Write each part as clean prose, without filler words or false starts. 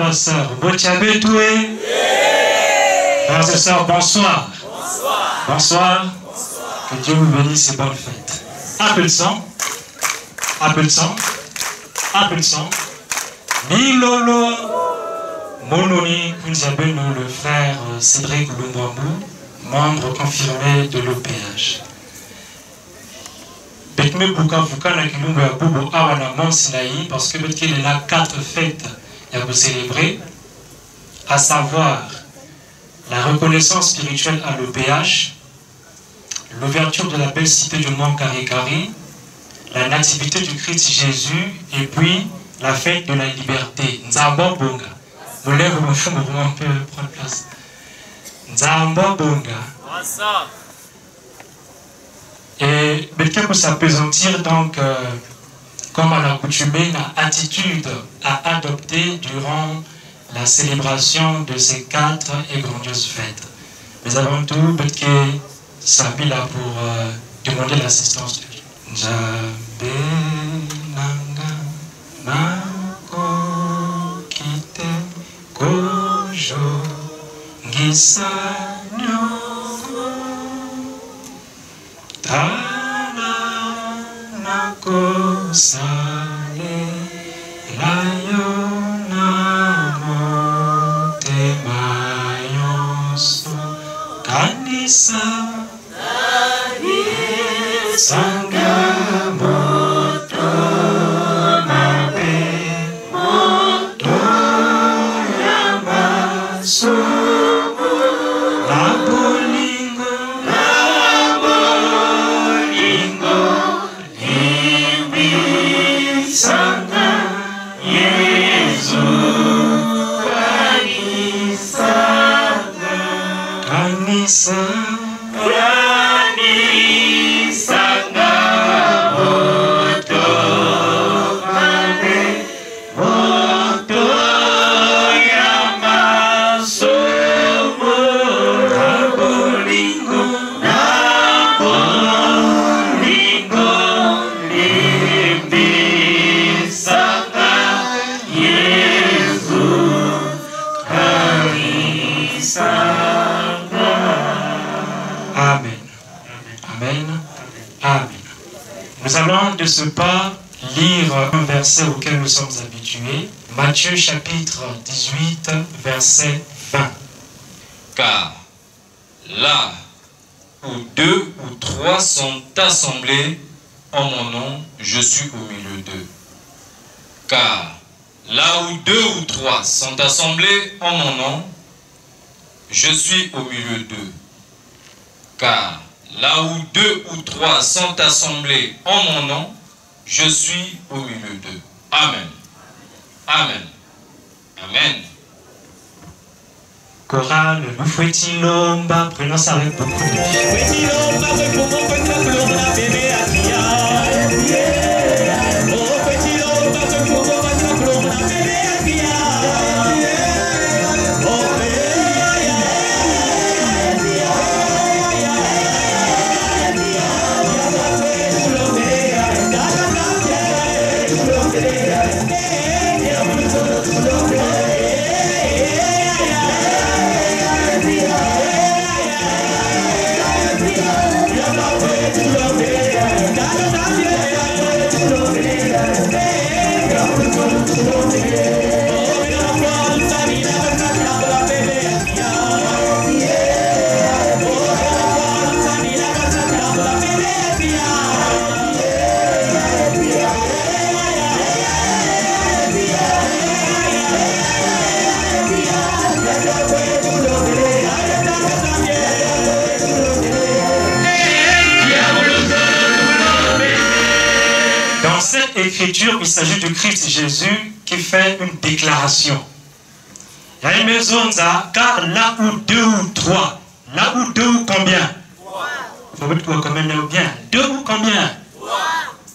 et sœurs, frères et sœurs, bonsoir. Bonsoir. Que Dieu vous bénisse et bonne fête. Un peu de sang. Un peu de sang. Un peu de sang. Milolo. Mononi Kunziabeno, le frère Cédric Lumbambu, membre confirmé de l'OPH. Betme Bukavuka na Kilungu ya Bubu Awana Monsinaï, parce que il y a 4 fêtes à vous célébrer, à savoir la reconnaissance spirituelle à l'OPH, l'ouverture de la belle cité du Mont Karikari, la nativité du Christ Jésus, et puis la fête de la liberté. Nzamba Bonga. Vous lèvez vos fous, on peut prendre place. Nzamba Bonga. Et quelqu'un peut s'appesantir donc, comme à l'accoutumée, une attitude à adopter durant la célébration de ces 4 et grandioses fêtes. Mais avant tout, Betke s'appuie là pour demander l'assistance de Dieu. Njabe nanga nako kite kojo ngisanyo tana nako sale layo namo temayonso kanisa sanga moto mabe moto yamaso labolingo limbi sanga Yesu kanisa Nous allons de ce pas lire un verset auquel nous sommes habitués. Matthieu chapitre 18, verset 20. Car là où 2 ou 3 sont assemblés en mon nom, je suis au milieu d'eux. Car là où 2 ou 3 sont assemblés en mon nom, je suis au milieu d'eux. Car là où 2 ou 3 sont assemblés en mon nom, je suis au milieu d'eux. Amen. Amen. Amen. Chorale, nous fouettons l'omba, prenons ça avec beaucoup de Écriture, il s'agit du Christ Jésus qui fait une déclaration. Il y a une maison, car là où 2 ou 3, là où 2 ou combien? Vous voyez combien ou bien? 2 ou combien?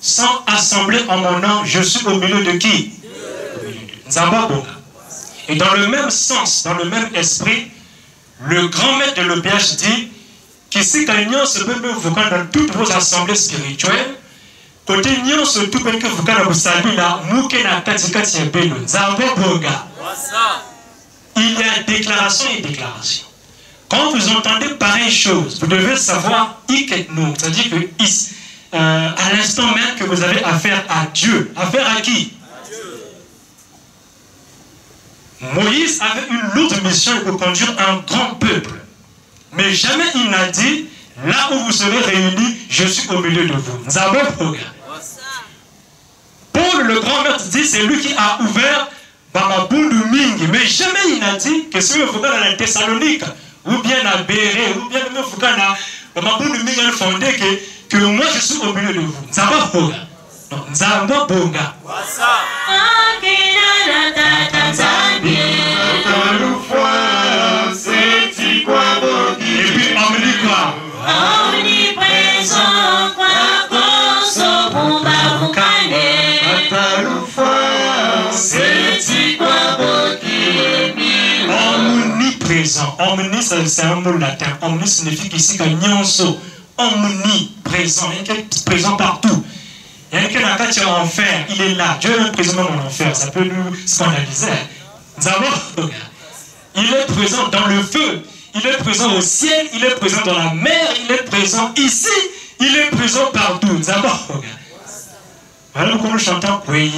Sont assemblés en mon nom, je suis au milieu de qui? Et dans le même sens, dans le même esprit, le grand maître de l'OPH dit qu'ici, quand il se peut vous dans toutes vos assemblées spirituelles, côté nion surtout que vous avez salué là mouke na katikati ya beno nzambe bonga Il y a déclaration et déclaration. Quand vous entendez pareille chose, vous devez savoir c'est-à-dire que à l'instant même que vous avez affaire à Dieu. Affaire à qui? Moïse avait une lourde mission de conduire un grand peuple. Mais jamais il n'a dit, là où vous serez réunis, je suis au milieu de vous. Nous avons programme. Paul, le grand maître, dit, c'est lui qui a ouvert Bamabundu Mingi. Mais jamais il n'a dit que si vous êtes dans la Thessalonique, ou bien à Béré, ou bien même dans Bamabundu Mingi, il fondé que moi je suis au milieu de vous. Nous avons programme. Nous avons programme. Et puis on me dit quoi? Omniprésent. Omni, c'est un mot latin. Omni signifie qu'ici qu'il y a nyonso. Omniprésent. Il est présent partout. Il y a quelqu'un qui est en enfer. Il est là. Dieu est présent dans l'enfer. Ça peut nous scandaliser. Nous avons. Il est présent dans le feu. Il est présent au ciel. Il est présent dans la mer. Il est présent ici. Il est présent partout. Nous avons. Voilà pourquoi nous chantons. Oui,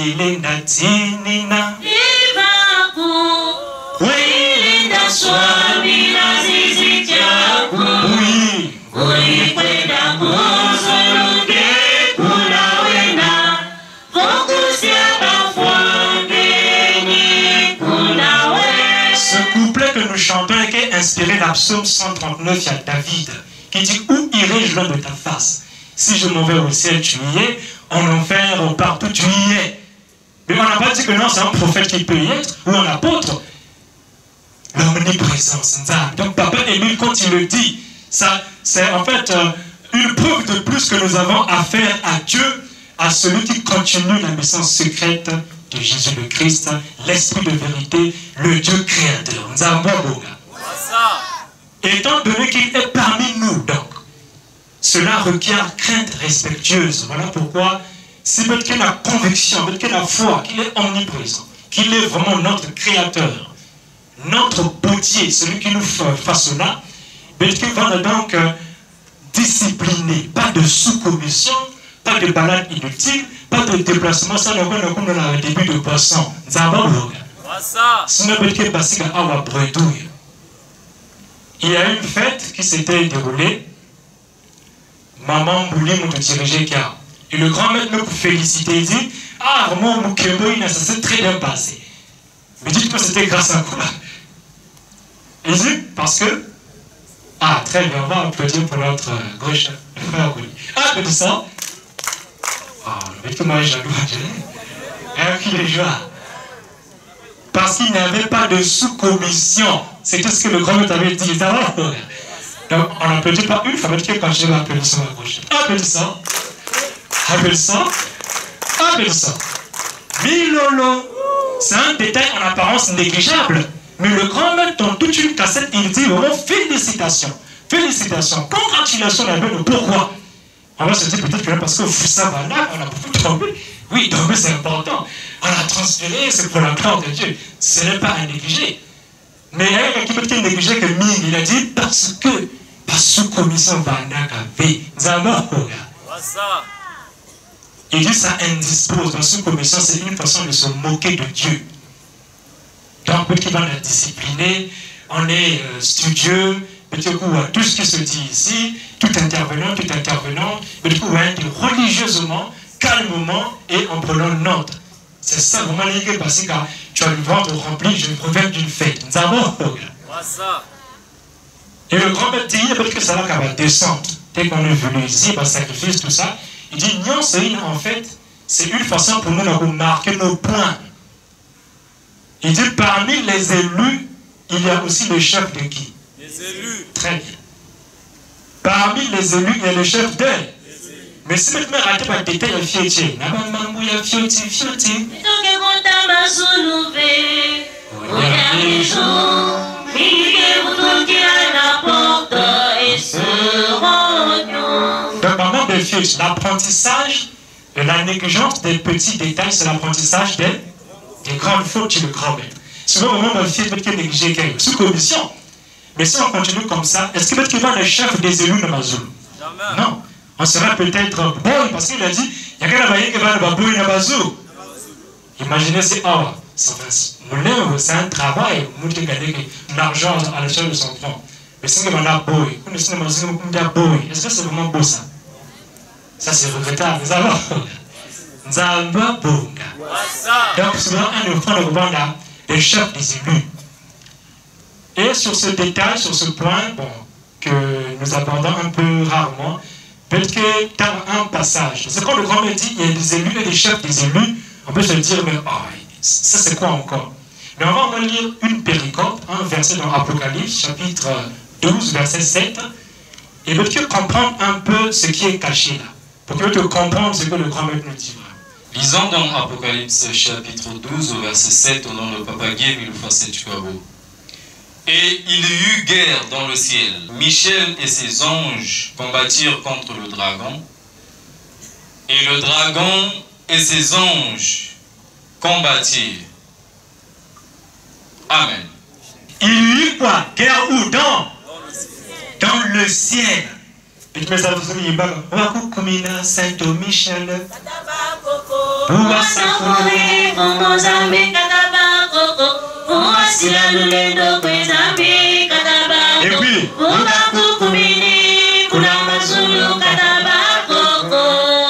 ce couplet que nous chantons est inspiré d'un psaume 139, il y a David qui dit: où irai-je loin de ta face? Si je m'en vais au ciel, tu y es. En enfer, partout, tu y es. Mais on n'a pas dit que non, c'est un prophète qui peut y être, ou un apôtre. L'omniprésence. Donc Papa Émile, quand il le dit, c'est en fait une preuve de plus que nous avons affaire à Dieu, à celui qui continue la mission secrète de Jésus le Christ, l'Esprit de vérité, le Dieu créateur. Nous avons beau. Étant donné qu'il est parmi nous, donc, cela requiert crainte respectueuse. Voilà pourquoi, si quelqu'un a conviction, quelqu'un a foi qu'il est omniprésent, qu'il est vraiment notre créateur, notre potier, celui qui nous façonna, quelqu'un va donc discipliner, pas de sous-commission, pas de balade inutile, pas de déplacement, ça nous comme dans le début de poisson. Sinon, quelqu'un passe à la bredouille. Il y a une fête qui s'était déroulée. Maman Mbouli m'a dirigé car. Et le grand maître me féliciter, il dit: ah, vraiment, Moukeboïna, ça s'est très bien passé. Mais dites-moi, c'était grâce à quoi? Il dit: parce que. Ah, très bien, on va applaudir pour notre gauche frère Bouli. Ah, mais tout ça. Ah, mais tout le monde est jaloux. Il est joie. Parce qu'il n'y avait pas de sous-commission. C'est tout ce que le grand maître avait dit. Donc, on n'applaudit pas une fois, mais quand je vais applaudissant à gauche. Applaudissant. Applaudissant. Applaudissant. Milolo. C'est un détail en apparence négligeable. Mais le grand maître, dans toute une cassette, il dit vraiment félicitations. Félicitations. Congratulations, la belle. Pourquoi? On va se dire peut-être que parce que ça va là, on a beaucoup tombé. Oui, tomber c'est important. On a transféré, c'est pour la gloire de Dieu. Ce n'est pas à négliger. Mais il y a quelqu'un qui peut négliger que Ming, il a dit parce que, parce que commission va il dit ça indispose. Dans cette commission, c'est une façon de se moquer de Dieu. Donc, petit peu, on est discipliné, on est studieux, petit coup, tout ce qui se dit ici, tout intervenant, petit coup, on est religieusement, calmement et en prenant note. C'est ça vraiment l'idée parce que tu as le ventre rempli, je reviens d'une fête. Nous avons. Et le grand maître dit, parce que ça va descendre. Dès qu'on est venu ici, par sacrifice, tout ça, il dit, non, c'est en fait, c'est une façon pour nous de marquer nos points. Il dit, parmi les élus, il y a aussi le chef de qui? Les élus. Très bien. Parmi les élus, il y a le chef d'eux. Mais si maintenant raté par détail, il y a fioti. Il y a fioti. Donc, pendant des fioti, l'apprentissage de la négligence des petits détails, c'est l'apprentissage des grandes fautes du grand maître. Souvent, au moment où ma fille est négligée, sous commission. Mais si on continue comme ça, est-ce que peut-être le chef des élus de Mazulu? Non. On sera peut-être boy, parce qu'il a dit, il y a quelqu'un qui va boy dans Mazulu. Imaginez, c'est c'est un travail, l'argent à l'échelle de son front. Mais c'est que boy. Est-ce que c'est vraiment beau ça? Ça c'est regrettable. Donc c'est vraiment un des points de vendre des chefs des élus. Et sur ce détail, sur ce point, bon, que nous abordons un peu rarement, peut-être que dans un passage, c'est quand le grand me dit, il y a des élus et des chefs des élus, on peut se dire, mais oh, ça c'est quoi encore? Mais on va en lire une péricope, un verset dans Apocalypse, chapitre 12, verset 7, et peut-être comprendre un peu ce qui est caché là, pour que tu comprendre ce que le grand maître nous dit. Lisons dans Apocalypse chapitre 12 au verset 7 au nom de Papa Guy Milufassetchuabo. Et il y eut guerre dans le ciel. Michel et ses anges combattirent contre le dragon. Et le dragon et ses anges combattirent. Amen. Il y eut quoi? Guerre où? Dans le ciel. Saint-Michel. Et puis,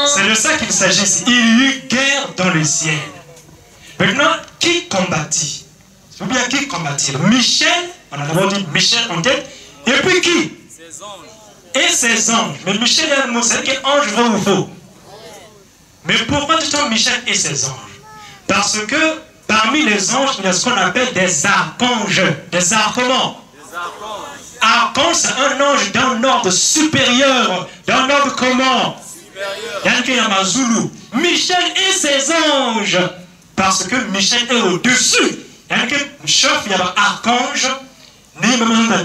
c'est de ça qu'il s'agit ici. Il y eut guerre dans le ciel. Maintenant, qui combattit? Ou bien qui combattit? Michel, on a d'abord dit Michel en tête. Et puis qui? Ses anges. Et ses anges. Mais Michel est un mot, c'est quel ange vrai ou faux? Mais pourquoi dit-on Michel et ses anges? Parce que parmi les anges, il y a ce qu'on appelle des archanges. Des archons. Archange, c'est un ange d'un ordre supérieur. D'un ordre comment? Il y a un Zulu. Michel et ses anges. Parce que Michel est au-dessus. Il y a un chef, il y a un archange.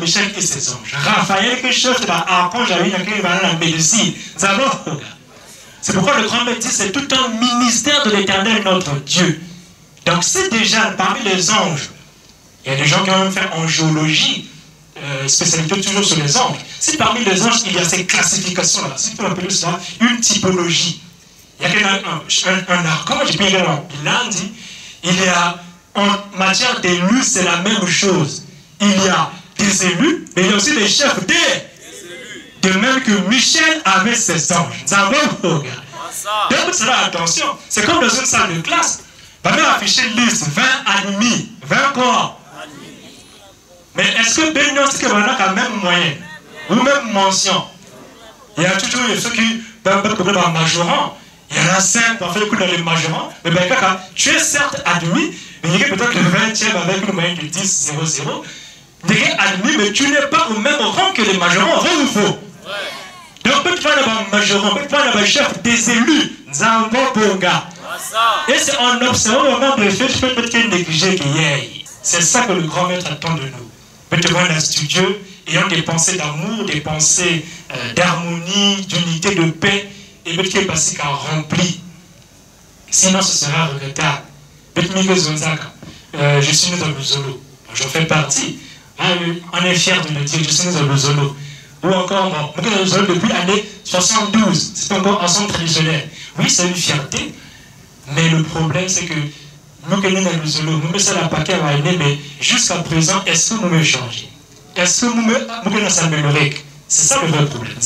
Michel et ses anges. Raphaël, qui chef, c'est un archange, il y a la médecine. C'est pourquoi le grand maître dit c'est tout un ministère de l'Éternel, notre Dieu. Donc c'est déjà parmi les anges. Il y a des gens qui ont même fait angéologie, spécialité toujours sur les anges. Si parmi les anges il y a ces classifications-là, si tu peux appeler ça une typologie, il y a un archange, et puis il y a un bilan, il y a en matière d'élus, c'est la même chose. Il y a des élus, mais il y a aussi des chefs des élus. De même que Michel avait ses anges. Donc, cela, attention, c'est comme dans une salle de classe. Va même afficher liste 20 admis, 20 quoi. Mais est-ce que Bénion, c'est que on a quand même moyenne ou même mention? Il y a toujours ceux qui peuvent être majorant. Il y en a 5 pour faire le coup dans les majorants. Mais ben, tu es certes admis, mais il y a peut-être le 20e avec une moyenne de 10, 0, 0. Tu es admis, mais tu n'es pas au même rang que les majorants, vrai ou faux? Donc, peut-être pas d'avoir majorant, peut-être pas d'avoir chef des élus, et c'est en observant le moment de fait, je peux peut-être négliger qu'il y ait. C'est ça que le grand maître attend de nous. Peut-être un studieux, ayant des pensées d'amour, des pensées d'harmonie, d'unité, de paix, et peut-être passer qu'à rempli. Sinon, ce sera regrettable. Je suis né dans le Zolo. J'en fais partie. On est fiers de le dire, je suis né dans le Zolo. Ou encore, depuis l'année 72, c'est encore un ensemble traditionnel. Oui, c'est une fierté, mais le problème, c'est que nous qui sommes dans le Zolo, nous mettons la paquet à l'année, mais jusqu'à présent, est-ce que nous me changer? Est-ce que nous me s'améliorer? C'est ça le vrai problème.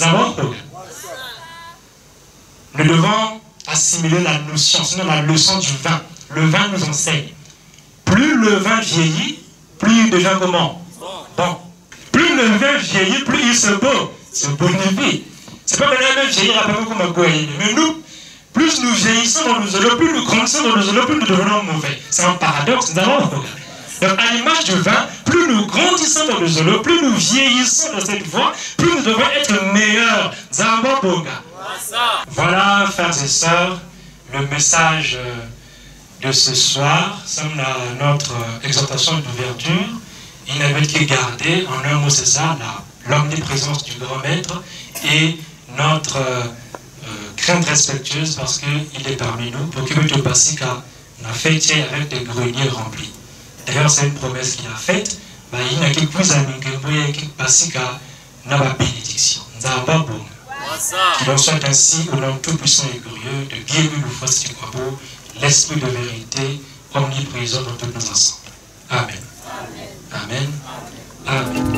Nous devons assimiler la notion, sinon la leçon du vin. Le vin nous enseigne. Plus le vin vieillit, plus il devient comment? Bon. Plus le vin vieillit, plus il se bonifie. C'est pas que le vin vieillit après comme un goéline. Mais nous, plus nous vieillissons dans le zolo, plus nous grandissons dans le zolo, plus nous devenons mauvais. C'est un paradoxe, d'abord. Donc, à l'image du vin, plus nous grandissons dans le zolo, plus nous vieillissons dans cette voie, plus nous devons être meilleurs. Voilà, frères et sœurs, le message de ce soir. C'est notre exhortation d'ouverture. Il n'avait qu'à garder, en un mot c'est ça, l'omniprésence du grand maître et notre crainte respectueuse parce qu'il est parmi nous, pour que le Bassika n'a fait avec des greniers remplis. D'ailleurs, c'est une promesse qu'il a faite. Il n'a que plus amis que Pasika n'a pas bénédiction. Qu'il en soit ainsi au nom tout-puissant et glorieux de Dieu le Fils du Kwabo, l'Esprit de vérité, omniprésent dans tous nos ensembles. Amen. Amen. Amen.